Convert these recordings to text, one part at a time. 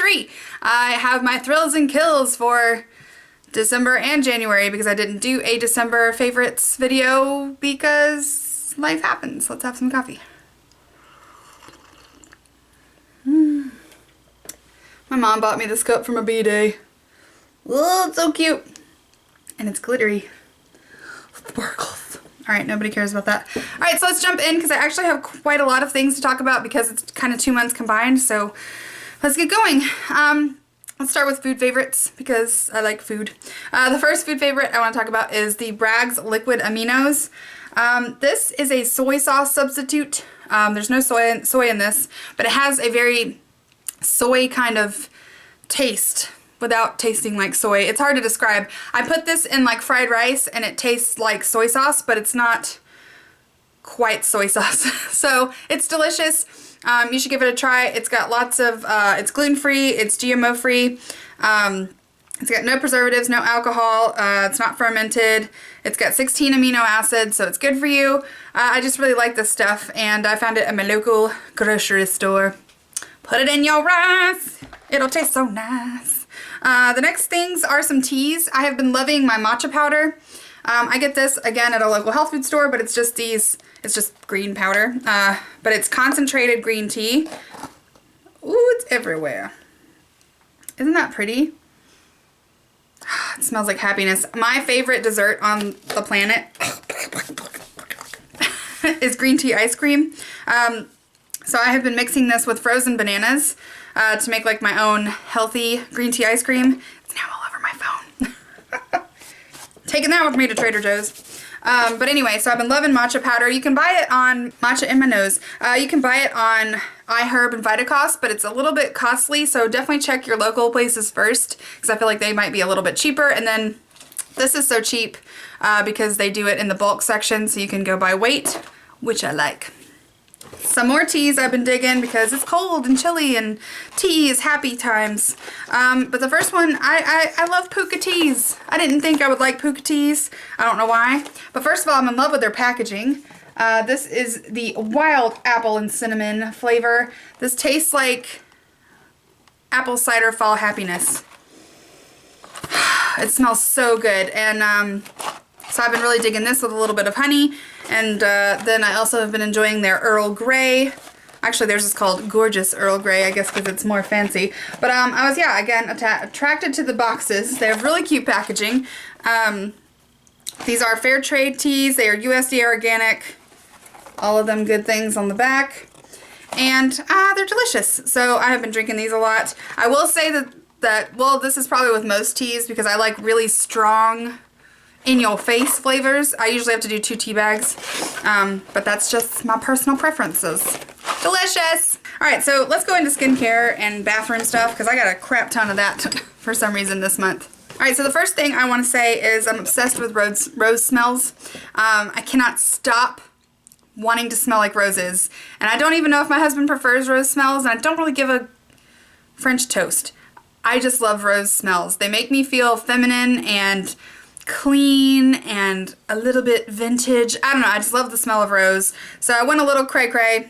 anniversary. I have my thrills and kills for December and January because I didn't do a December favorites video because life happens. Let's have some coffee. My mom bought me this cup from a B-Day. Oh, it's so cute. And it's glittery. Sparkles. Alright, nobody cares about that. Alright, so let's jump in because I actually have quite a lot of things to talk about because it's kind of 2 months combined, so let's get going. Let's start with food favorites because I like food. The first food favorite I want to talk about is the Bragg's Liquid Aminos. This is a soy sauce substitute. There's no soy in this, but it has a very soy kind of taste without tasting like soy. It's hard to describe. I put this in like fried rice and it tastes like soy sauce, but it's not quite soy sauce. So it's delicious. You should give it a try. It's got lots of, it's gluten-free, it's GMO-free. It's got no preservatives, no alcohol, it's not fermented. It's got 16 amino acids, so it's good for you. I just really like this stuff, and I found it at my local grocery store. Put it in your rice. It'll taste so nice. The next things are some teas. I have been loving my matcha powder. I get this, again, at a local health food store, but it's just these, it's just green powder. But it's concentrated green tea. Ooh, it's everywhere. Isn't that pretty? It smells like happiness. My favorite dessert on the planet is green tea ice cream. So I have been mixing this with frozen bananas to make like my own healthy green tea ice cream. It's now all over my phone. Taking that with me to Trader Joe's. But anyway, so I've been loving matcha powder. You can buy it on Matcha in my nose. You can buy it on iHerb and Vitacost, but it's a little bit costly, so definitely check your local places first because I feel like they might be a little bit cheaper. And then this is so cheap because they do it in the bulk section, so you can go by weight, which I like. Some more teas I've been digging because it's cold and chilly and tea is happy times. But the first one, I love Puka teas. I didn't think I would like Puka teas. I don't know why. But first of all, I'm in love with their packaging. This is the wild apple and cinnamon flavor. This tastes like apple cider fall happiness. It smells so good. And so I've been really digging this with a little bit of honey. And then I also have been enjoying their Earl Grey. Actually, theirs is called Gorgeous Earl Grey, I guess because it's more fancy. But I was, yeah, again, attracted to the boxes. They have really cute packaging. These are fair trade teas. They are USDA organic. All of them good things on the back. And they're delicious. So I have been drinking these a lot. I will say that, well, this is probably with most teas because I like really strong in-your-face flavors. I usually have to do 2 tea bags, but that's just my personal preferences. Delicious! Alright, so let's go into skincare and bathroom stuff because I got a crap ton of that for some reason this month. Alright, so the first thing I want to say is I'm obsessed with rose smells. I cannot stop wanting to smell like roses, and I don't even know if my husband prefers rose smells, and I don't really give a French toast. I just love rose smells. They make me feel feminine and clean and a little bit vintage. I don't know, I just love the smell of rose. So I went a little cray-cray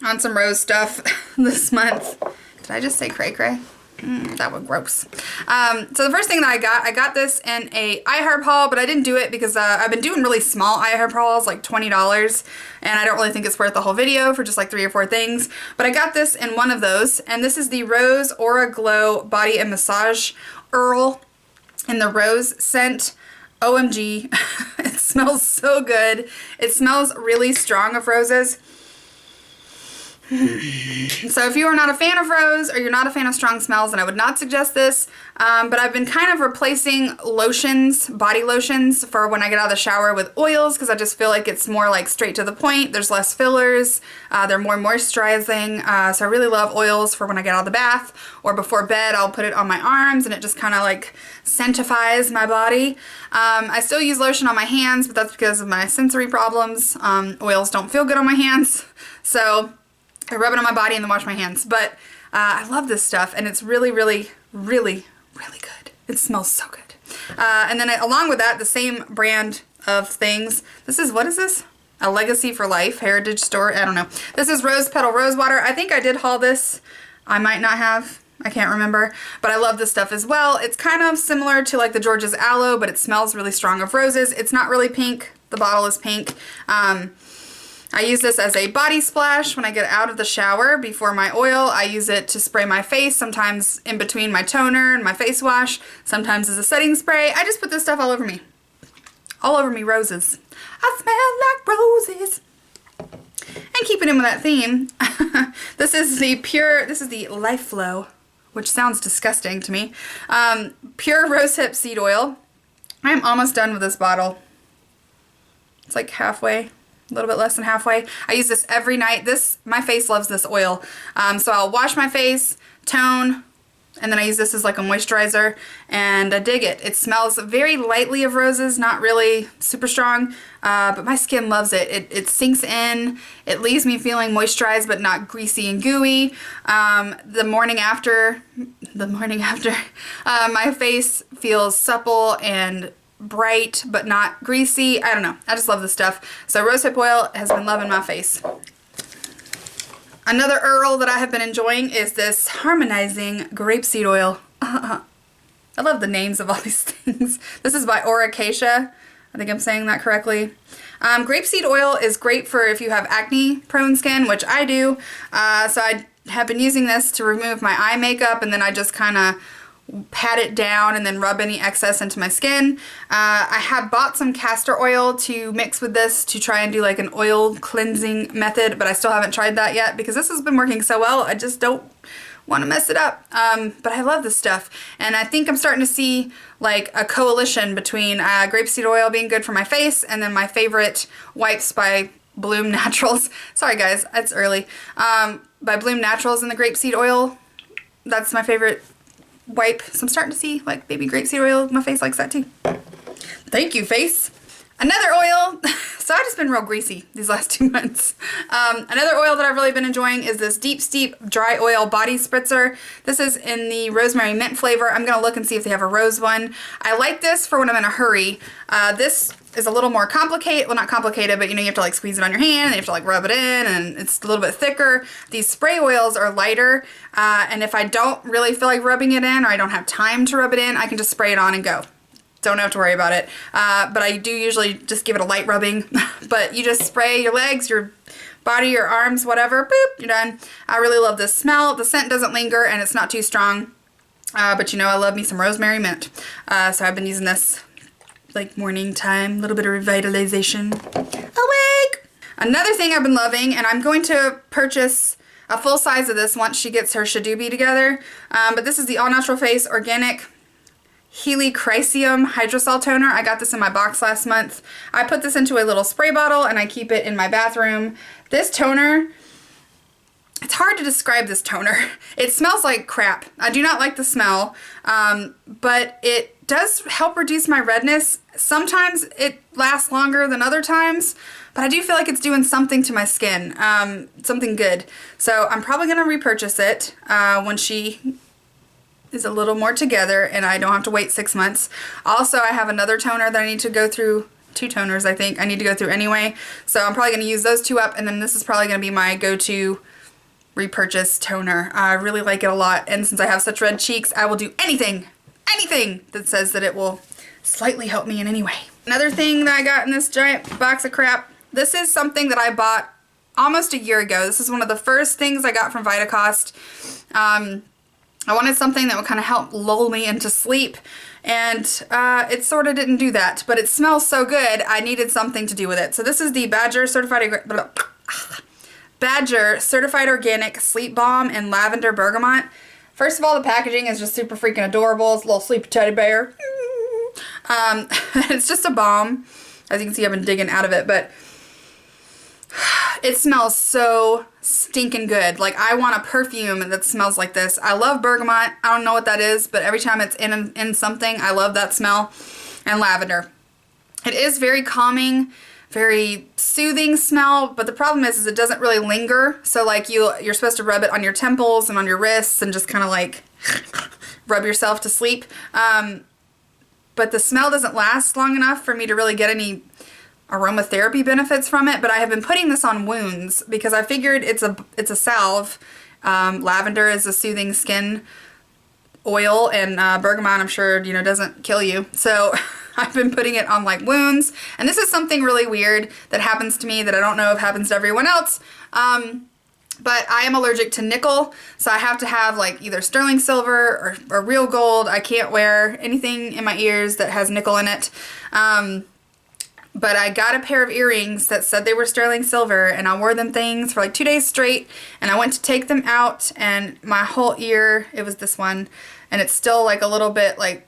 on some rose stuff this month. Did I just say cray-cray? That was gross. So the first thing that I got this in a iHerb haul, but I didn't do it because I've been doing really small iHerb hauls, like $20, and I don't really think it's worth the whole video for just like 3 or 4 things. But I got this in one of those, and this is the Rose Aura Glow Body and Massage Earl in the rose scent. OMG, it smells so good. It smells really strong of roses. So if you are not a fan of rose or you're not a fan of strong smells, then I would not suggest this. But I've been kind of replacing lotions, body lotions, for when I get out of the shower with oils because I just feel like it's more like straight to the point. There's less fillers. They're more moisturizing. So I really love oils for when I get out of the bath or before bed. I'll put it on my arms and it just kind of like scentifies my body. I still use lotion on my hands, but that's because of my sensory problems. Oils don't feel good on my hands. So I rub it on my body and then wash my hands. But I love this stuff, and it's really, really, really, really good. It smells so good. And then along with that, the same brand of things. This is, what is this? A Legacy for Life heritage store. I don't know. This is Rose Petal Rose Water. I think I did haul this. I might not have. I can't remember, but I love this stuff as well. It's kind of similar to like the George's Aloe, but it smells really strong of roses. It's not really pink. The bottle is pink. I use this as a body splash when I get out of the shower before my oil. I use it to spray my face, sometimes in between my toner and my face wash, sometimes as a setting spray. I just put this stuff all over me. All over me, roses. I smell like roses. And keeping in with that theme, this is the Life Flow, which sounds disgusting to me. Pure rosehip seed oil. I'm almost done with this bottle. It's like halfway, a little bit less than halfway. I use this every night. My face loves this oil. So I'll wash my face, tone, and then I use this as like a moisturizer, and I dig it. It smells very lightly of roses, not really super strong, but my skin loves it. It sinks in. It leaves me feeling moisturized but not greasy and gooey. The morning after, my face feels supple and bright but not greasy. I don't know. I just love this stuff. So rosehip oil has been loving my face. Another oil that I have been enjoying is this harmonizing grapeseed oil. I love the names of all these things. This is by Acacia. I think I'm saying that correctly. Grapeseed oil is great for if you have acne prone skin, which I do. So I have been using this to remove my eye makeup, and then I just kind of pat it down and then rub any excess into my skin. I have bought some castor oil to mix with this to try and do like an oil cleansing method, but I still haven't tried that yet because this has been working so well. I just don't want to mess it up. But I love this stuff, and I think I'm starting to see like a coalition between grapeseed oil being good for my face and then my favorite wipes by Bloom Naturals. Sorry guys, it's early. By Bloom Naturals and the grapeseed oil. That's my favorite wipe. So I'm starting to see like baby grapeseed oil. My face likes that too. Thank you, face. Another oil. So I've just been real greasy these last 2 months. Another oil that I've really been enjoying is this Deep Steep Dry Oil Body Spritzer. This is in the rosemary mint flavor. I'm gonna look and see if they have a rose one. I like this for when I'm in a hurry. This is a little more complicated. Well, not complicated, but you know, you have to like squeeze it on your hand and you have to like rub it in, and it's a little bit thicker. These spray oils are lighter, and if I don't really feel like rubbing it in, or I don't have time to rub it in, I can just spray it on and go. Don't have to worry about it. But I do usually just give it a light rubbing. But you just spray your legs, your body, your arms, whatever. Boop, you're done. I really love this smell. The scent doesn't linger and it's not too strong. But you know, I love me some rosemary mint. So I've been using this like morning time, a little bit of revitalization. Awake! Another thing I've been loving, and I'm going to purchase a full size of this once she gets her Shadoobie together. But this is the All Natural Face Organic Helichrysum Hydrosol Toner. I got this in my box last month. I put this into a little spray bottle and I keep it in my bathroom. This toner, it's hard to describe this toner. It smells like crap. I do not like the smell, but it does help reduce my redness. Sometimes it lasts longer than other times, but I do feel like it's doing something to my skin, something good. So I'm probably going to repurchase it when she is a little more together and I don't have to wait 6 months. Also, I have another toner that I need to go through, 2 toners I think I need to go through anyway. So I'm probably going to use those 2 up, and then this is probably going to be my go-to repurchase toner. I really like it a lot, and since I have such red cheeks, I will do anything that says that it will slightly help me in any way. Another thing that I got in this giant box of crap, this is something that I bought almost a year ago. This is one of the first things I got from Vitacost. I wanted something that would kind of help lull me into sleep, and it sort of didn't do that, but it smells so good, I needed something to do with it. So this is the Badger Certified Organic Sleep Balm in Lavender Bergamot. First of all, the packaging is just super freaking adorable. It's a little sleepy teddy bear. It's just a balm. As you can see, I've been digging out of it, but it smells so stinking good. Like, I want a perfume that smells like this. I love bergamot. I don't know what that is, but every time it's in something, I love that smell. And lavender. It is very calming, very soothing smell, but the problem is it doesn't really linger. So like you're supposed to rub it on your temples and on your wrists and just kind of like rub yourself to sleep. But the smell doesn't last long enough for me to really get any aromatherapy benefits from it. But I have been putting this on wounds because I figured it's a salve. Lavender is a soothing skin oil, and bergamot, I'm sure, you know, doesn't kill you. So I've been putting it on like wounds, and this is something really weird that happens to me that I don't know if happens to everyone else. But I am allergic to nickel, so I have to have like either sterling silver or real gold. I can't wear anything in my ears that has nickel in it. But I got a pair of earrings that said they were sterling silver, and I wore them things for like 2 days straight, and I went to take them out, and my whole ear, it was this one, and it's still like a little bit like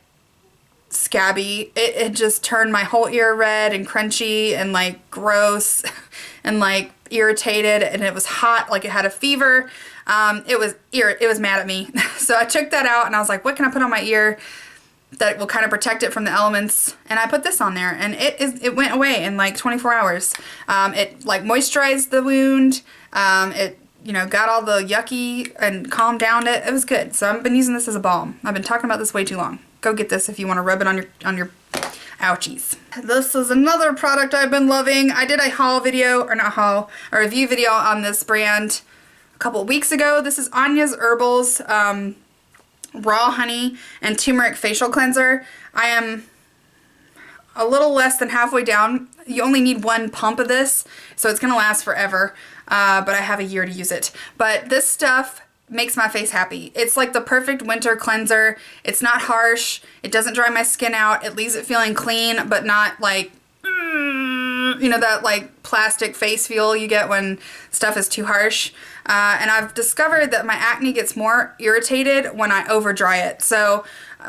scabby. It just turned my whole ear red and crunchy and like gross and like irritated, and it was hot, like it had a fever. It was mad at me. So I took that out and I was like, what can I put on my ear that will kind of protect it from the elements? And I put this on there, and it went away in like 24 hours. It like moisturized the wound. It, you know, got all the yucky and calmed down it. It was good. So I've been using this as a balm. I've been talking about this way too long. Go get this if you want to rub it on your ouchies. This is another product I've been loving. I did a haul video, or not haul, a review video on this brand a couple weeks ago. This is Anya's Herbals Raw Honey and Turmeric Facial Cleanser. I am a little less than halfway down. You only need one pump of this, so it's gonna last forever, but I have a year to use it. But this stuff makes my face happy. It's like the perfect winter cleanser. It's not harsh. It doesn't dry my skin out. It leaves it feeling clean, but not like, you know, that like plastic face feel you get when stuff is too harsh. And I've discovered that my acne gets more irritated when I over dry it. So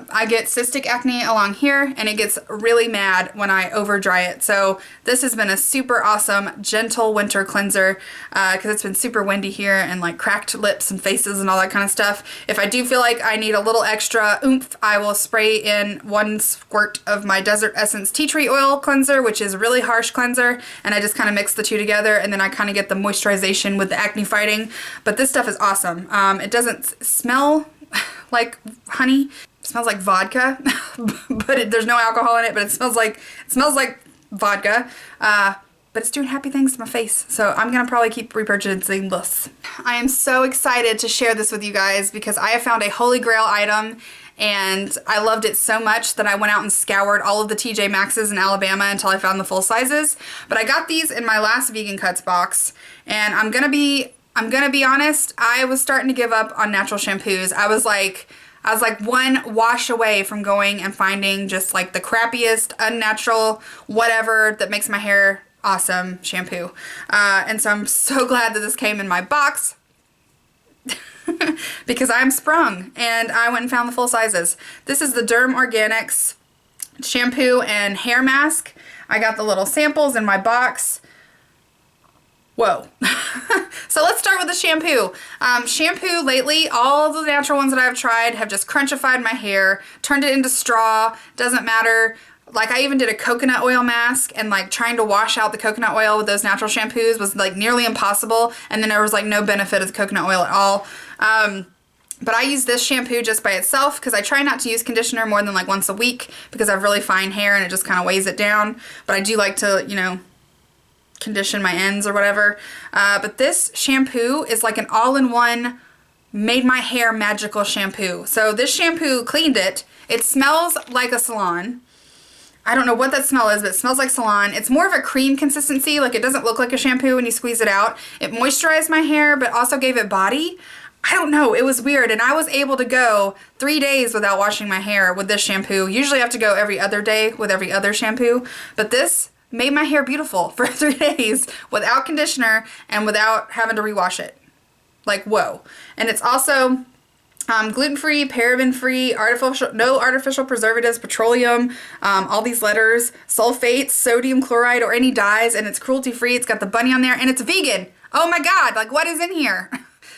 I get cystic acne along here, and it gets really mad when I over dry it. So this has been a super awesome, gentle winter cleanser because it's been super windy here and like cracked lips and faces and all that kind of stuff. If I do feel like I need a little extra oomph, I will spray in 1 squirt of my Desert Essence Tea Tree Oil Cleanser, which is a really harsh cleanser, and I just kind of mix the two together, and then I kind of get the moisturization with the acne fighting. But this stuff is awesome. It doesn't smell like honey. It smells like vodka, but there's no alcohol in it, but it smells like vodka. But it's doing happy things to my face, so I'm gonna probably keep repurchasing this. I am so excited to share this with you guys because I have found a holy grail item, and I loved it so much that I went out and scoured all of the TJ Maxx's in Alabama until I found the full sizes. But I got these in my last Vegan Cuts box, and I'm gonna be honest, I was starting to give up on natural shampoos. I was like one wash away from going and finding just like the crappiest, unnatural, whatever that makes my hair awesome shampoo. And so I'm so glad that this came in my box because I'm sprung, and I went and found the full sizes. This is the Derm Organics shampoo and hair mask. I got the little samples in my box. Whoa. So let's start with the shampoo. Shampoo lately, all of the natural ones that I've tried have just crunchified my hair, turned it into straw, doesn't matter. Like I even did a coconut oil mask, and like trying to wash out the coconut oil with those natural shampoos was like nearly impossible, and then there was like no benefit of the coconut oil at all. But I use this shampoo just by itself because I try not to use conditioner more than like once a week because I have really fine hair and it just kind of weighs it down. But I do like to, you know, condition my ends or whatever. But this shampoo is like an all-in-one, made my hair magical shampoo. So this shampoo cleaned it. It smells like a salon. I don't know what that smell is, but it smells like salon. It's more of a cream consistency. Like it doesn't look like a shampoo when you squeeze it out. It moisturized my hair, but also gave it body. I don't know. It was weird. And I was able to go 3 days without washing my hair with this shampoo. Usually I have to go every other day with every other shampoo. But this made my hair beautiful for 3 days without conditioner and without having to rewash it. Like, whoa. And it's also gluten-free, paraben-free, no artificial preservatives, petroleum, all these letters, sulfates, sodium chloride, or any dyes, and it's cruelty-free. It's got the bunny on there, and it's vegan. Oh my God, like what is in here?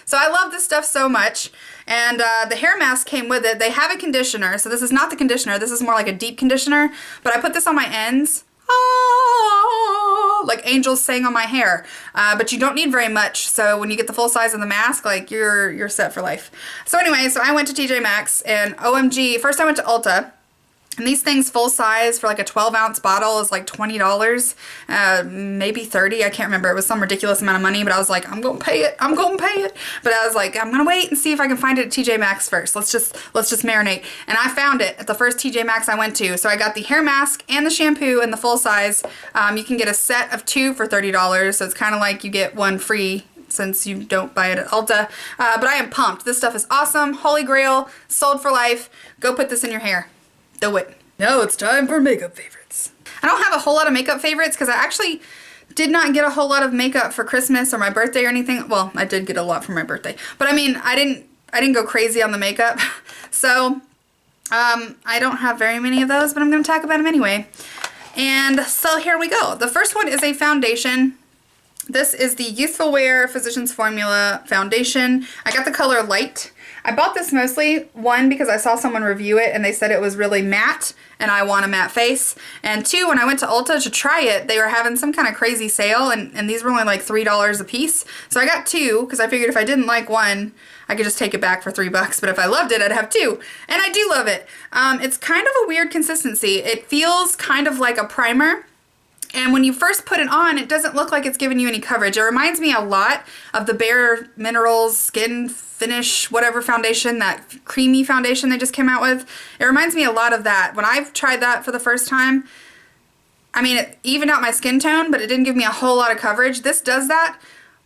So I love this stuff so much. And the hair mask came with it. They have a conditioner, so this is not the conditioner. This is more like a deep conditioner, but I put this on my ends. Oh, like angels sang on my hair. But you don't need very much, so when you get the full size of the mask, like you're set for life. So anyway, so I went to TJ Maxx, and OMG, first I went to Ulta, And these things full size for like a 12-ounce bottle is like $20, maybe 30. I can't remember. It was some ridiculous amount of money, but I was like, I'm going to pay it. I'm going to pay it. But I was like, I'm going to wait and see if I can find it at TJ Maxx first. Let's just marinate. And I found it at the first TJ Maxx I went to. So I got the hair mask and the shampoo in the full size. You can get a set of 2 for $30. So it's kind of like you get one free since you don't buy it at Ulta. But I am pumped. This stuff is awesome. Holy Grail, sold for life. Go put this in your hair. Do it. Now it's time for makeup favorites. I don't have a whole lot of makeup favorites because I actually did not get a whole lot of makeup for Christmas or my birthday or anything. Well, I did get a lot for my birthday, but I mean, I didn't go crazy on the makeup. So, I don't have very many of those, but I'm going to talk about them anyway. And so here we go. The first one is a foundation. This is the Youthful Wear Physicians Formula foundation. I got the color Light. I bought this mostly, one, because I saw someone review it and they said it was really matte and I want a matte face. And 2, when I went to Ulta to try it, they were having some kind of crazy sale and these were only like $3 a piece. So I got 2 because I figured if I didn't like one, I could just take it back for $3. But if I loved it, I'd have 2. And I do love it. It's kind of a weird consistency. It feels kind of like a primer. And when you first put it on, it doesn't look like it's giving you any coverage. It reminds me a lot of the Bare Minerals Skin Finish whatever foundation, that creamy foundation they just came out with. It reminds me a lot of that. When I've tried that for the first time, I mean, it evened out my skin tone, but it didn't give me a whole lot of coverage. This does that.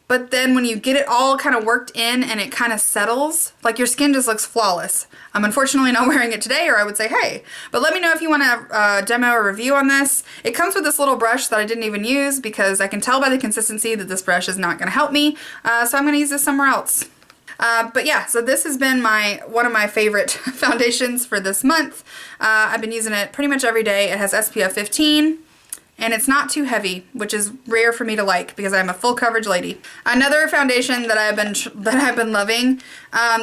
But then when you get it all kind of worked in and it kind of settles, like your skin just looks flawless. I'm unfortunately not wearing it today, or I would say, hey. But let me know if you want a demo or review on this. It comes with this little brush that I didn't even use because I can tell by the consistency that this brush is not going to help me. So I'm going to use this somewhere else. But yeah, so this has been one of my favorite foundations for this month. I've been using it pretty much every day. It has SPF 15. And it's not too heavy, which is rare for me to like because I'm a full coverage lady. Another foundation that I've been loving.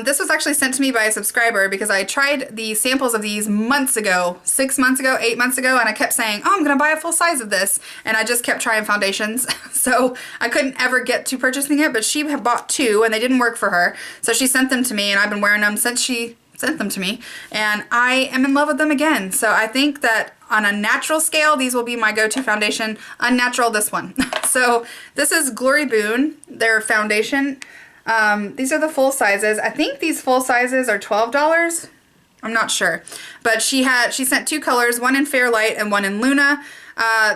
This was actually sent to me by a subscriber because I tried the samples of these months ago, 6 months ago, 8 months ago, and I kept saying, oh, I'm gonna buy a full size of this, and I just kept trying foundations. So I couldn't ever get to purchasing it, but she had bought 2 and they didn't work for her. So she sent them to me, and I've been wearing them since she sent them to me, and I am in love with them again. So I think that on a natural scale, these will be my go-to foundation. Unnatural, this one. So this is Glory Boon, their foundation. These are the full sizes. I think these full sizes are $12. I'm not sure, but she sent 2 colors, one in Fair Light and one in Luna.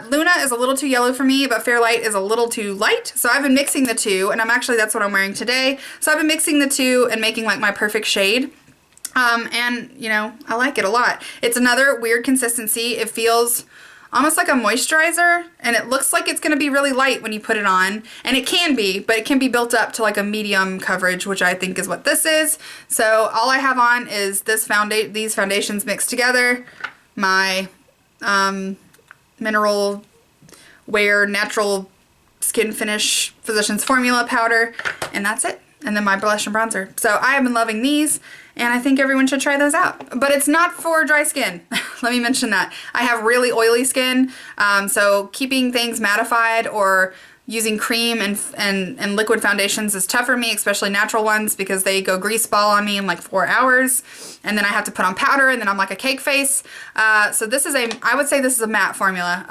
Luna is a little too yellow for me, but Fair Light is a little too light. So I've been mixing the 2, and that's what I'm wearing today. So I've been mixing the 2 and making like my perfect shade. And you know, I like it a lot. It's another weird consistency. It feels almost like a moisturizer, and it looks like it's going to be really light when you put it on, and it can be, but it can be built up to like a medium coverage, which I think is what this is. So all I have on is these foundations mixed together, my Mineral Wear Natural Skin Finish Physicians Formula powder, and that's it. And then my blush and bronzer. So I have been loving these, and I think everyone should try those out. But it's not for dry skin. Let me mention that. I have really oily skin, so keeping things mattified or using cream and liquid foundations is tough for me, especially natural ones, because they go grease ball on me in like 4 hours, and then I have to put on powder, and then I'm like a cake face. So this is I would say this is a matte formula.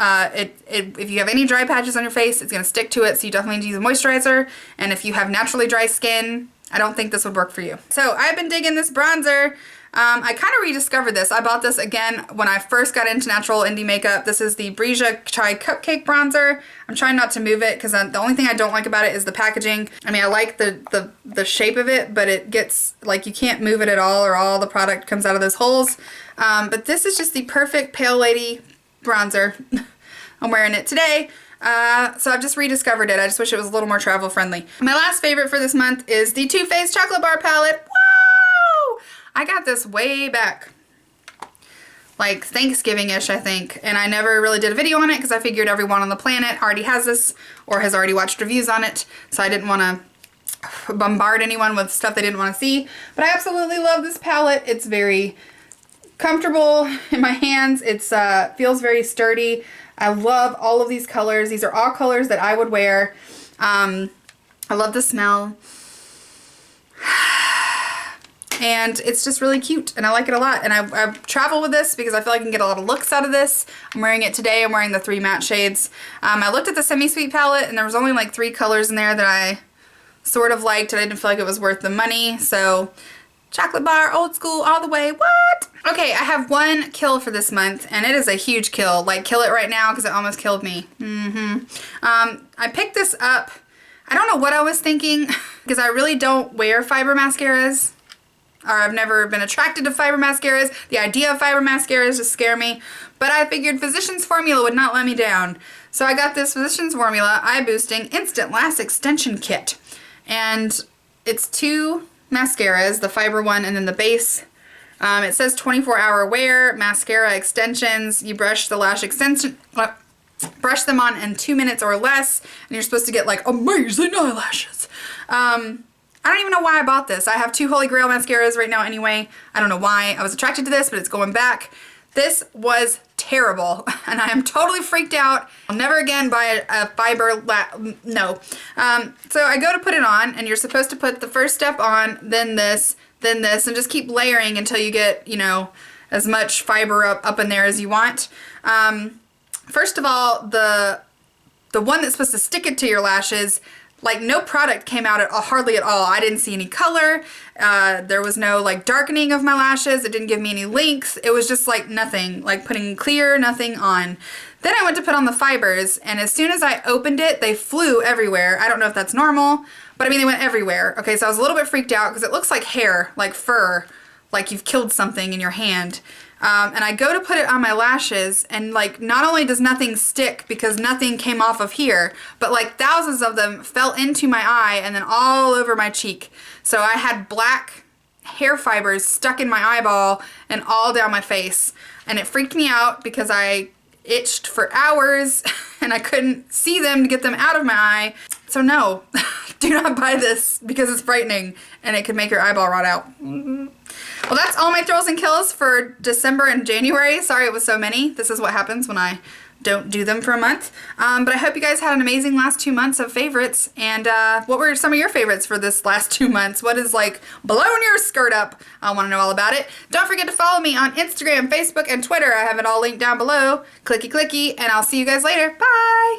If you have any dry patches on your face, it's gonna stick to it, so you definitely need to use a moisturizer. And if you have naturally dry skin, I don't think this would work for you. So I've been digging this bronzer. I kind of rediscovered this. I bought this again when I first got into natural indie makeup. This is the Breesia Chai Cupcake Bronzer. I'm trying not to move it because the only thing I don't like about it is the packaging. I mean, I like the shape of it, but it gets, like, you can't move it at all, or all the product comes out of those holes. But this is just the perfect pale lady bronzer. I'm wearing it today. So I've just rediscovered it. I just wish it was a little more travel friendly. My last favorite for this month is the Too Faced Chocolate Bar Palette. Wow! I got this way back, like Thanksgiving-ish, I think, and I never really did a video on it because I figured everyone on the planet already has this or has already watched reviews on it, so I didn't want to bombard anyone with stuff they didn't want to see. But I absolutely love this palette. It's very comfortable in my hands. It's feels very sturdy. I love all of these colors. These are all colors that I would wear. I love the smell. and it's just really cute and I like it a lot. And I travel with this because I feel like I can get a lot of looks out of this. I'm wearing it today. I'm wearing the 3 matte shades. I looked at the Semi-Sweet palette and there was only like 3 colors in there that I sort of liked and I didn't feel like it was worth the money. So chocolate bar, old school, all the way. What? Okay, I have 1 kill for this month, and it is a huge kill. Like, kill it right now because it almost killed me. I picked this up. I don't know what I was thinking because I really don't wear fiber mascaras, or I've never been attracted to fiber mascaras. The idea of fiber mascaras just scare me, but I figured Physicians Formula would not let me down. So I got this Physicians Formula Eye Boosting Instant Lash Extension Kit, and it's 2 mascaras, the fiber one and then the base. It says 24-hour wear, mascara extensions. You brush the lash extension, brush them on in 2 minutes or less, and you're supposed to get like amazing eyelashes. I don't even know why I bought this. I have 2 Holy Grail mascaras right now anyway. I don't know why I was attracted to this, but it's going back. This was terrible, and I am totally freaked out. I'll never again buy a fiber no. So I go to put it on, and you're supposed to put the first step on, then this, and just keep layering until you get, you know, as much fiber up in there as you want. First of all, the one that's supposed to stick it to your lashes, like, no product came out hardly at all. I didn't see any color. There was no like darkening of my lashes. It didn't give me any length. It was just like nothing, like putting clear nothing on. Then I went to put on the fibers, and as soon as I opened it, they flew everywhere. I don't know if that's normal, but I mean, they went everywhere. Okay, so I was a little bit freaked out because it looks like hair, like fur, like you've killed something in your hand. And I go to put it on my lashes, and like, not only does nothing stick because nothing came off of here, but like thousands of them fell into my eye and then all over my cheek. So I had black hair fibers stuck in my eyeball and all down my face. And it freaked me out because I itched for hours and I couldn't see them to get them out of my eye. So no, do not buy this because it's frightening and it could make your eyeball rot out. Well, that's all my thrills and kills for December and January. Sorry it was so many. This is what happens when I don't do them for a month. But I hope you guys had an amazing last 2 months of favorites. And what were some of your favorites for this last 2 months? What is like blown your skirt up? I want to know all about it. Don't forget to follow me on Instagram, Facebook, and Twitter. I have it all linked down below. Clicky clicky, and I'll see you guys later. Bye!